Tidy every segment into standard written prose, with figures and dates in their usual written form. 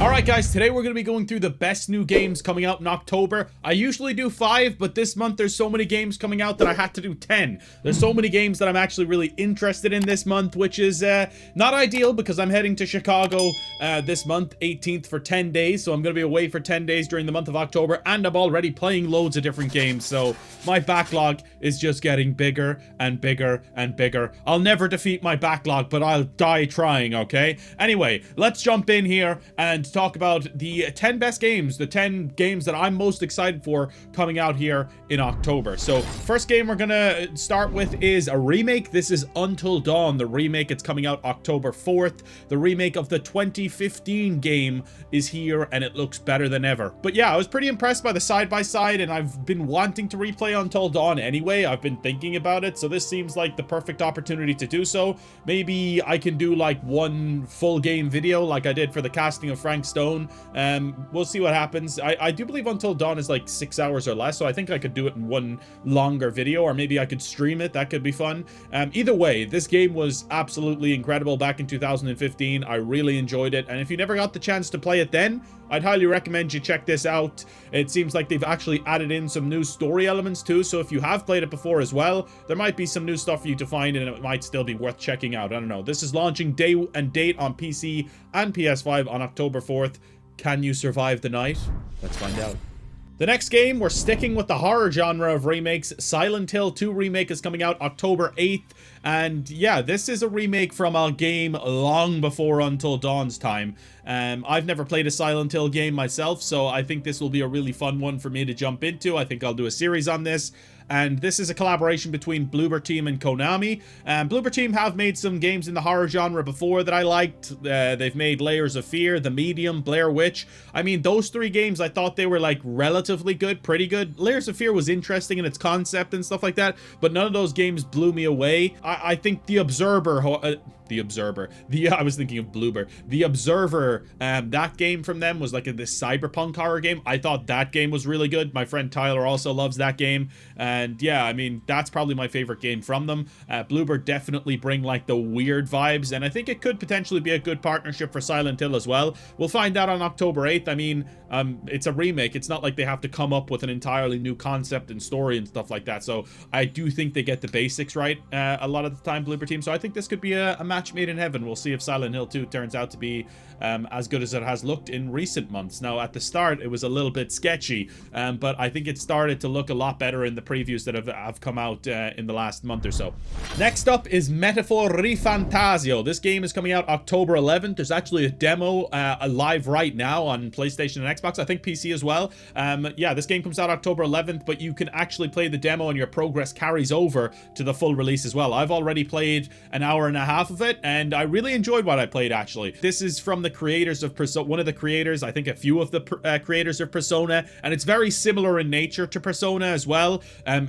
Alright guys, today we're going to be going through the best new games coming out in October. I usually do 5, but this month there's so many games coming out that I had to do 10. There's so many games that I'm actually really interested in this month, which is not ideal because I'm heading to Chicago this month, 18th, for 10 days. So I'm going to be away for 10 days during the month of October, and I'm already playing loads of different games. So my backlog is just getting bigger and bigger and bigger. I'll never defeat my backlog, but I'll die trying, okay? Anyway, let's jump in here and talk about the 10 best games, the 10 games that I'm most excited for coming out here in October. So first game we're gonna start with is a remake. This is Until Dawn, the remake. It's coming out October 4th. The remake of the 2015 game is here and it looks better than ever. But yeah, I was pretty impressed by the side-by-side, and I've been wanting to replay Until Dawn anyway. I've been thinking about it, so this seems like the perfect opportunity to do so. Maybe I can do like one full game video like I did for the casting of Frank Stone. We'll see what happens. I do believe Until Dawn is like 6 hours or less, so I think I could do it in one longer video, or maybe I could stream it. That could be fun. Either way, this game was absolutely incredible back in 2015. I really enjoyed it, and if you never got the chance to play it then, I'd highly recommend you check this out. It seems like they've actually added in some new story elements too, so if you have played it before as well, there might be some new stuff for you to find, and it might still be worth checking out. I don't know. This is launching day and date on PC and PS5 on October 4th. Can you survive the night? Let's find out. The next game, we're sticking with the horror genre of remakes. Silent Hill 2 Remake is coming out October 8th. And yeah, this is a remake from a game long before Until Dawn's time. I've never played a Silent Hill game myself, so I think this will be a really fun one for me to jump into. I think I'll do a series on this. And this is a collaboration between Bloober Team and Konami. Bloober Team have made some games in the horror genre before that I liked. They've made Layers of Fear, The Medium, Blair Witch. I mean, those 3 games, I thought they were like relatively good, pretty good. Layers of Fear was interesting in its concept and stuff like that, but none of those games blew me away. I think The Observer, I was thinking of Bloober. The Observer, that game from them was like this cyberpunk horror game. I thought that game was really good. My friend Tyler also loves that game. And yeah, I mean, that's probably my favorite game from them. Bloober definitely bring like the weird vibes, and I think it could potentially be a good partnership for Silent Hill as well. We'll find out on October 8th. I mean, it's a remake. It's not like they have to come up with an entirely new concept and story and stuff like that. So I do think they get the basics right a lot of the time, Bloober Team. So I think this could be a match made in heaven. We'll see if Silent Hill 2 turns out to be as good as it has looked in recent months. Now, at the start, it was a little bit sketchy, but I think it started to look a lot better in the previews that have come out in the last month or so. Next up is Metaphor Refantazio. This game is coming out October 11th. There's actually a demo live right now on PlayStation and Xbox. I think PC as well. Yeah, this game comes out October 11th, but you can actually play the demo and your progress carries over to the full release as well. I've already played an hour and a half of it, and I really enjoyed what I played, actually. This is from the creators of Persona, one of the creators, I think a few of the creators of Persona, and it's very similar in nature to Persona as well,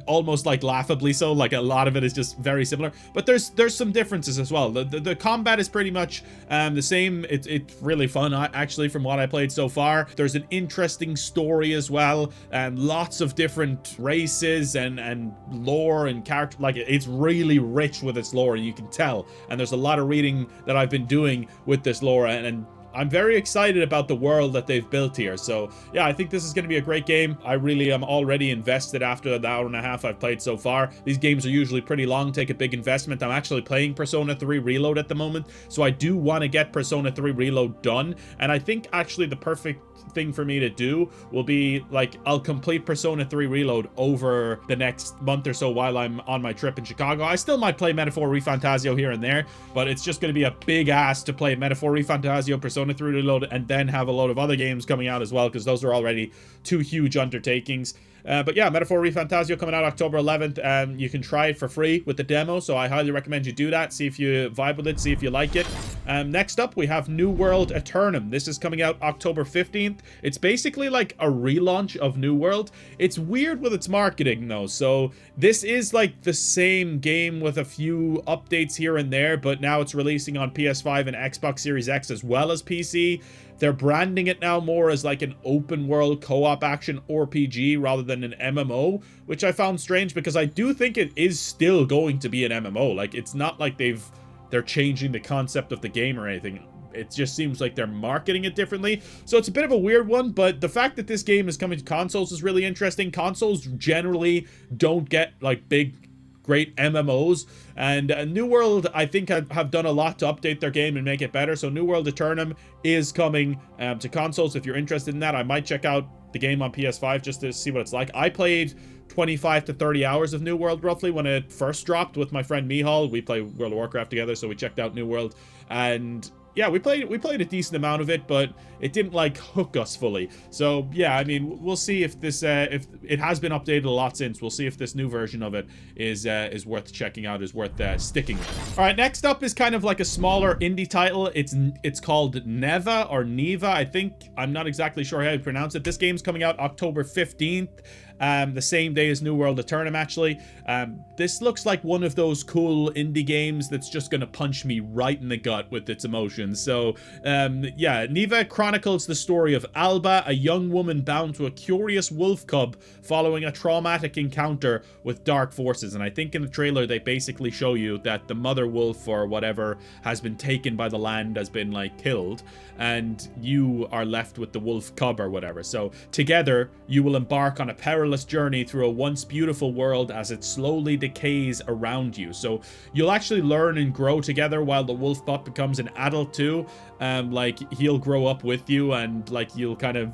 almost like laughably so. Like a lot of it is just very similar, but there's some differences as well. The combat is pretty much the same. It's really fun, actually, from what I played so far. There's an interesting story as well, and lots of different races and lore and character. Like, it's really rich with its lore, and you can tell, and there's a lot of reading that I've been doing with this lore, and I'm very excited about the world that they've built here. So yeah, I think this is going to be a great game. I really am already invested after the hour and a half I've played so far. These games are usually pretty long, take a big investment. I'm actually playing Persona 3 Reload at the moment, so I do want to get Persona 3 Reload done, and I think actually the perfect thing for me to do will be, like, I'll complete Persona 3 Reload over the next month or so while I'm on my trip in Chicago. I still might play Metaphor Refantazio here and there, but it's just going to be a big ass to play Metaphor Refantazio, Persona 3 Reload, and then have a load of other games coming out as well, because those are already 2 huge undertakings. But yeah, Metaphor Refantazio coming out October 11th. You can try it for free with the demo, so I highly recommend you do that. See if you vibe with it, see if you like it. Next up, we have New World Aeternum. This is coming out October 15th. It's basically like a relaunch of New World. It's weird with its marketing, though. So this is like the same game with a few updates here and there, but now it's releasing on PS5 and Xbox Series X as well as PC. They're branding it now more as like an open world co-op action RPG rather than an MMO, which I found strange because I do think it is still going to be an MMO. Like, it's not like they're changing the concept of the game or anything. it just seems like they're marketing it differently. So it's a bit of a weird one, but the fact that this game is coming to consoles is really interesting. Consoles generally don't get like big great MMOs, and New World I think have done a lot to update their game and make it better. So New World Aeternum is coming to consoles. If you're interested in that, I might check out the game on PS5 just to see what it's like. I played 25 to 30 hours of New World roughly when it first dropped with my friend Mihal. We play World of Warcraft together, so we checked out New World, and yeah, we played a decent amount of it, but it didn't like hook us fully. So yeah, I mean, we'll see if this if it has been updated a lot since. We'll see if this new version of it is worth checking out, is worth sticking with. All right, next up is kind of like a smaller indie title. It's called Neva or Neva, I think. I'm not exactly sure how to pronounce it. This game's coming out October 15th. The same day as New World Aeternum, actually. This looks like one of those cool indie games that's just gonna punch me right in the gut with its emotions. So, yeah, Neva chronicles the story of Alba, a young woman bound to a curious wolf cub following a traumatic encounter with dark forces. And I think in the trailer they basically show you that the mother wolf or whatever has been taken by the land, has been like killed, and you are left with the wolf cub or whatever. So together you will embark on a perilous journey through a once beautiful world as it slowly decays around you. So you'll actually learn and grow together while the wolf pup becomes an adult too. Like he'll grow up with you, and like you'll kind of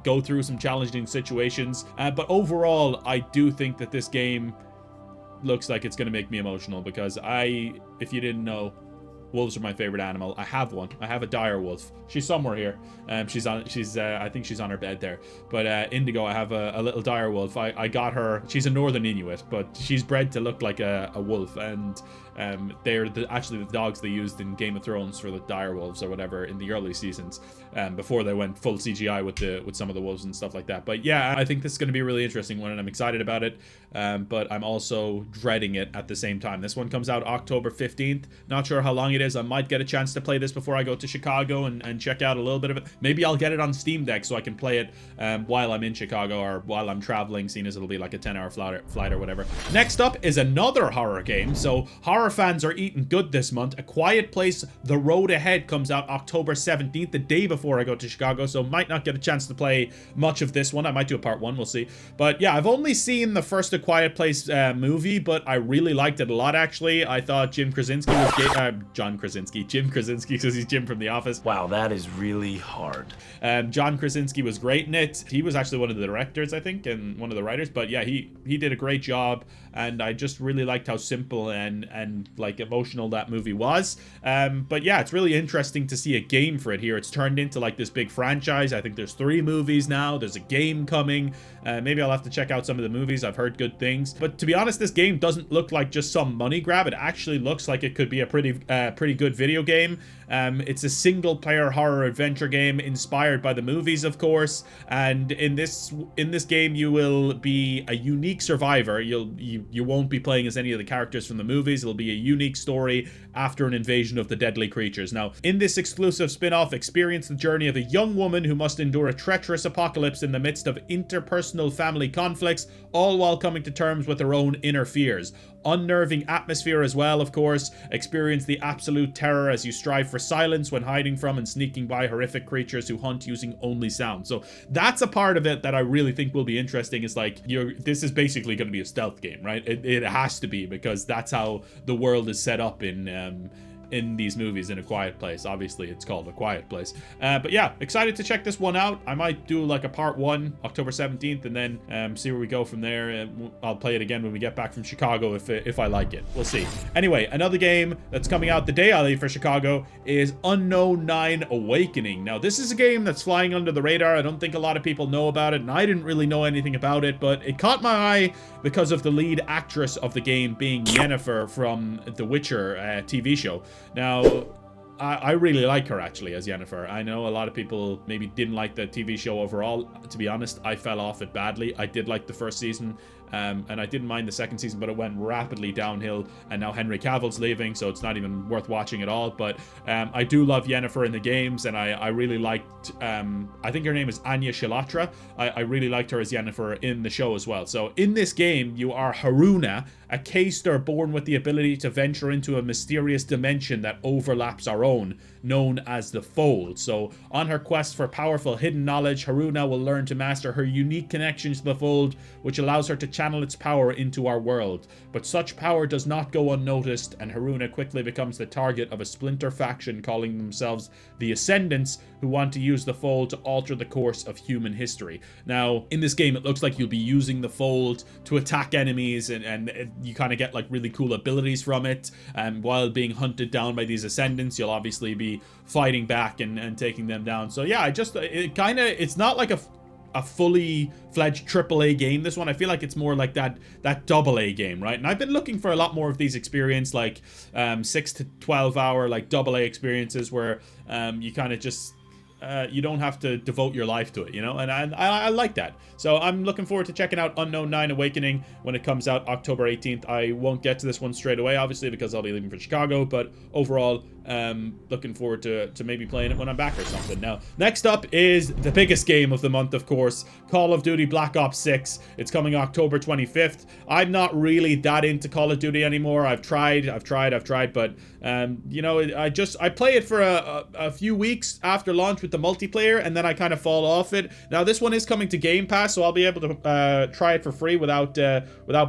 go through some challenging situations. But overall, I do think that this game looks like it's going to make me emotional, because if you didn't know, wolves are my favorite animal. I have one. I have a dire wolf. She's somewhere here. I think she's on her bed there. But Indigo, I have a little dire wolf. I got her. She's a northern Inuit, but she's bred to look like a wolf, and they're actually the dogs they used in Game of Thrones for the dire wolves or whatever in the early seasons, before they went full CGI with some of the wolves and stuff like that. But yeah, I think this is going to be a really interesting one, and I'm excited about it, but I'm also dreading it at the same time. This one comes out October 15th. Not sure how long it is. I might get a chance to play this before I go to Chicago and check out a little bit of it. Maybe I'll get it on Steam Deck so I can play it while I'm in Chicago or while I'm traveling, seeing as it'll be like a 10-hour flight or whatever. Next up is another horror game. So horror fans are eating good this month. A Quiet Place: The Road Ahead comes out October 17th, the day before I go to Chicago, so might not get a chance to play much of this one. I might do a part 1, we'll see. But yeah, I've only seen the first A Quiet Place movie, but I really liked it a lot, actually. I thought Jim Krasinski because he's Jim from The Office. Wow, that is really hard. John Krasinski was great in it. He was actually one of the directors, I think, and one of the writers. But yeah, he did a great job, and I just really liked how simple and like emotional that movie was. But yeah, it's really interesting to see a game for it here. It's turned into like this big franchise. I think there's 3 movies now. There's a game coming. Maybe I'll have to check out some of the movies. I've heard good things. But to be honest, this game doesn't look like just some money grab. It actually looks like it could be a pretty good video game. It's a single-player horror adventure game inspired by the movies, of course. And in this game, you will be a unique survivor. You won't be playing as any of the characters from the movies. It'll be a unique story after an invasion of the deadly creatures. Now, in this exclusive spin-off, experience the journey of a young woman who must endure a treacherous apocalypse in the midst of interpersonal family conflicts, all while coming to terms with her own inner fears. Unnerving atmosphere as well, of course. Experience the absolute terror as you strive for silence when hiding from and sneaking by horrific creatures who hunt using only sound. So that's a part of it that I really think will be interesting. Is like, this is basically going to be a stealth game, right? It has to be, because that's how the world is set up in these movies. In A Quiet Place, obviously it's called A Quiet Place. But yeah, excited to check this one out. I might do like a part 1 October 17th, and then see where we go from there. I'll play it again when we get back from Chicago if I like it. We'll see. Anyway, another game that's coming out the day I leave for Chicago is Unknown 9 Awakening. Now, this is a game that's flying under the radar. I don't think a lot of people know about it, and I didn't really know anything about it, but it caught my eye because of the lead actress of the game being Yennefer from The Witcher TV show. Now, I really like her, actually, as Yennefer. I know a lot of people maybe didn't like the TV show overall. To be honest, I fell off it badly. I did like the first season. and I didn't mind the second season, but it went rapidly downhill, and now Henry Cavill's leaving, so it's not even worth watching at all. But I do love Yennefer in the games, and I really liked, I think her name is Anya Shilatra. I really liked her as Yennefer in the show as well. So in this game, you are Haruna, a K-Star born with the ability to venture into a mysterious dimension that overlaps our own, known as the Fold. So on her quest for powerful hidden knowledge, Haruna will learn to master her unique connection to the Fold, which allows her to channel its power into our world. But such power does not go unnoticed, and Haruna quickly becomes the target of a splinter faction calling themselves the Ascendants, who want to use the Fold to alter the course of human history. Now, in this game, it looks like you'll be using the Fold to attack enemies, and you kind of get like really cool abilities from it. While being hunted down by these Ascendants, you'll obviously be fighting back and taking them down. So yeah, it's not like a fully fledged AAA game. This one, I feel like it's more like that AA game, right? And I've been looking for a lot more of these experience, like 6 to 12 hour like AA experiences where you kind of just you don't have to devote your life to it, you know, and I like that. So I'm looking forward to checking out Unknown 9 Awakening when it comes out October 18th. I won't get to this one straight away, obviously, because I'll be leaving for Chicago, but overall, looking forward to maybe playing it when I'm back or something. Now, next up is the biggest game of the month, of course, Call of Duty Black Ops 6. It's coming October 25th. I'm not really that into Call of Duty anymore. I've tried, but you know, I play it for a few weeks after launch with the multiplayer, and then I kind of fall off it. Now, this one is coming to Game Pass, so I'll be able to try it for free without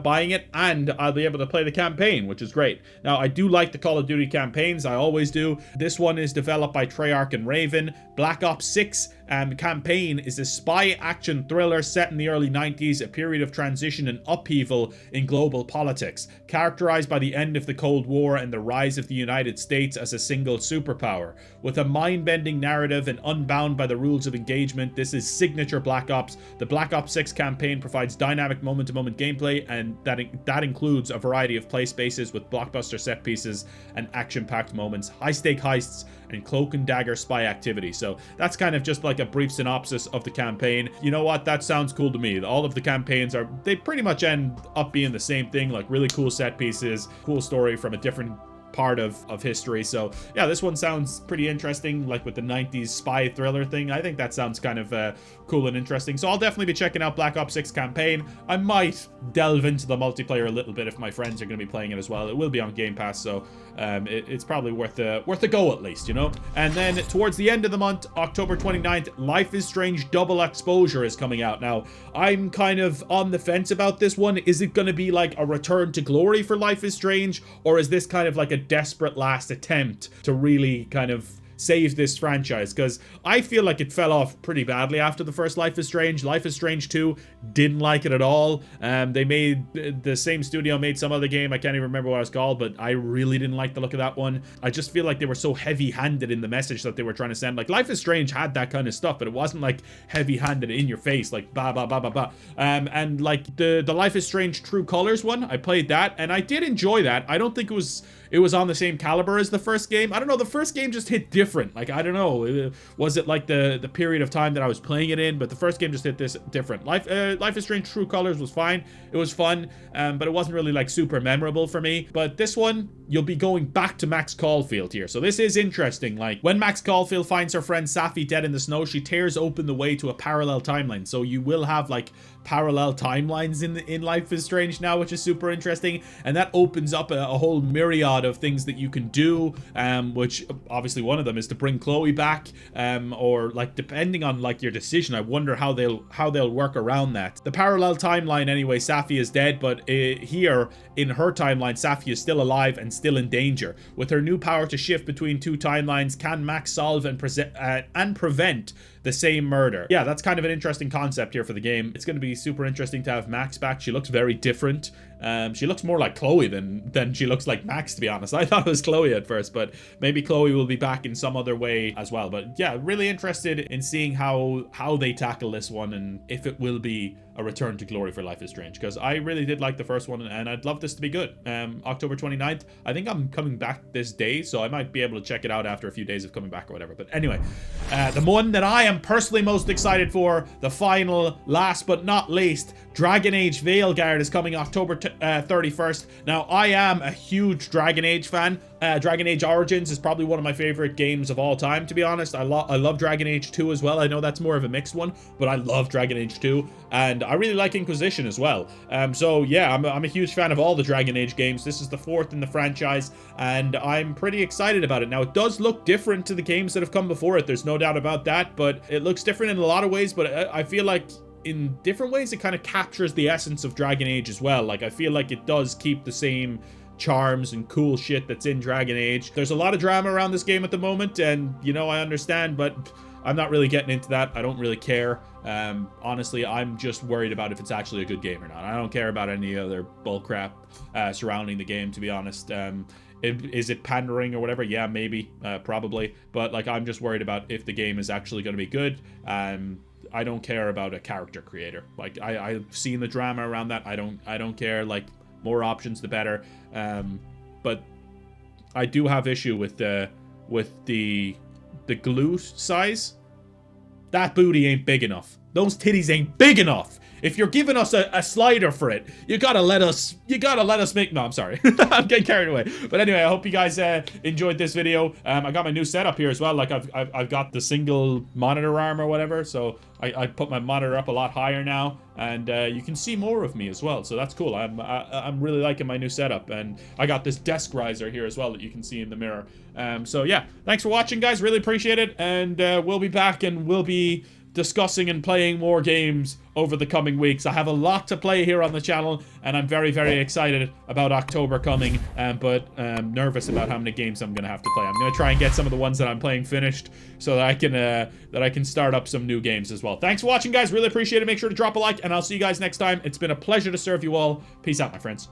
buying it, and I'll be able to play the campaign, which is great. Now, I do like the Call of Duty campaigns. I always do. This one is developed by Treyarch and Raven. Black Ops 6 campaign is a spy action thriller set in the early 90s, a period of transition and upheaval in global politics, characterized by the end of the Cold War and the rise of the United States as a single superpower. With a mind-bending narrative and unbound by the rules of engagement, this is signature Black Ops. The Black Ops 6 campaign provides dynamic moment-to-moment gameplay, and that includes a variety of play spaces with blockbuster set pieces and action-packed moments, high-stake heists, and cloak and dagger spy activity. So that's kind of just like a brief synopsis of the campaign. You know what? That sounds cool to me. All of the campaigns they pretty much end up being the same thing, like really cool set pieces, cool story from a different part of history. So yeah, this one sounds pretty interesting, like with the 90s spy thriller thing. I think that sounds kind of cool and interesting. So I'll definitely be checking out Black Ops 6 campaign. I might delve into the multiplayer a little bit if my friends are going to be playing it as well. It will be on Game Pass, so it's probably worth a go at least, you know. And then towards the end of the month, October 29th, Life is Strange Double Exposure is coming out. Now, I'm kind of on the fence about this one. Is it going to be like a return to glory for Life is Strange, or is this kind of like a desperate last attempt to really kind of save this franchise? Because I feel like it fell off pretty badly after the first Life is Strange. Life is Strange 2, didn't like it at all. The same studio made some other game, I can't even remember what it's called, but I really didn't like the look of that one. I just feel like they were so heavy-handed in the message that they were trying to send. Like, Life is Strange had that kind of stuff, but it wasn't like heavy-handed in your face, like ba ba ba ba ba. And like the Life is Strange True Colors one, I played that, and I did enjoy that. I don't think it was on the same caliber as the first game. I don't know, the first game just hit different. Like, I don't know, was it like the period of time that I was playing it in? But the first game just hit this different. Life is Strange True Colors was fine. It was fun, but it wasn't really like super memorable for me. But this one, you'll be going back to Max Caulfield here. So this is interesting. Like, when Max Caulfield finds her friend Safi dead in the snow, she tears open the way to a parallel timeline. So you will have like parallel timelines in Life is Strange now, which is super interesting, and that opens up a whole myriad of things that you can do, which obviously one of them is to bring Chloe back, or like depending on like your decision, I wonder how they'll work around that. The parallel timeline anyway, Safi is dead, but here in her timeline, Safi is still alive and still in danger. With her new power to shift between two timelines, can Max solve and prevent the same murder? Yeah, that's kind of an interesting concept here for the game. It's going to be super interesting to have Max back. She looks very different. She looks more like Chloe than she looks like Max, to be honest. I thought it was Chloe at first, but maybe Chloe will be back in some other way as well. But yeah, really interested in seeing how they tackle this one, and if it will be a return to glory for Life is Strange, because I really did like the first one, and I'd love this to be good. October 29th, I think I'm coming back this day, so I might be able to check it out after a few days of coming back or whatever. But anyway, the one that I am personally most excited for, the final, last but not least, Dragon Age Veilguard is coming October 31st. Now, I am a huge Dragon Age fan. Dragon Age Origins is probably one of my favorite games of all time, to be honest. I love Dragon Age 2 as well. I know that's more of a mixed one, but I love Dragon Age 2, and I really like Inquisition as well. So yeah, I'm a huge fan of all the Dragon Age games. This is the 4th in the franchise, and I'm pretty excited about it. Now, it does look different to the games that have come before it. There's no doubt about that, but it looks different in a lot of ways, but I feel like in different ways it kind of captures the essence of Dragon Age as well. Like, I feel like it does keep the same charms and cool shit that's in Dragon Age. There's a lot of drama around this game at the moment, and you know, I understand, but I'm not really getting into that. I don't really care. Honestly, I'm just worried about if it's actually a good game or not. I don't care about any other bullcrap surrounding the game, to be honest. Is it pandering or whatever? Yeah, maybe, probably, but like, I'm just worried about if the game is actually going to be good. I don't care about a character creator. Like, I've seen the drama around that. I don't care. Like, more options the better. But I do have issue with the glute size. That booty ain't big enough. Those titties ain't big enough. If you're giving us a slider for it, you gotta let us make... No, I'm sorry. I'm getting carried away. But anyway, I hope you guys enjoyed this video. I got my new setup here as well. Like, I've got the single monitor arm or whatever. So I put my monitor up a lot higher now. And you can see more of me as well. So that's cool. I'm really liking my new setup. And I got this desk riser here as well that you can see in the mirror. So yeah, thanks for watching, guys. Really appreciate it. And we'll be back, and we'll be discussing and playing more games over the coming weeks. I have a lot to play here on the channel, and I'm very, very excited about October coming, but nervous about how many games I'm gonna have to play. I'm gonna try and get some of the ones that I'm playing finished, so that I can start up some new games as well. Thanks for watching, guys. Really appreciate it. Make sure to drop a like, and I'll see you guys next time. It's been a pleasure to serve you all. Peace out, my friends.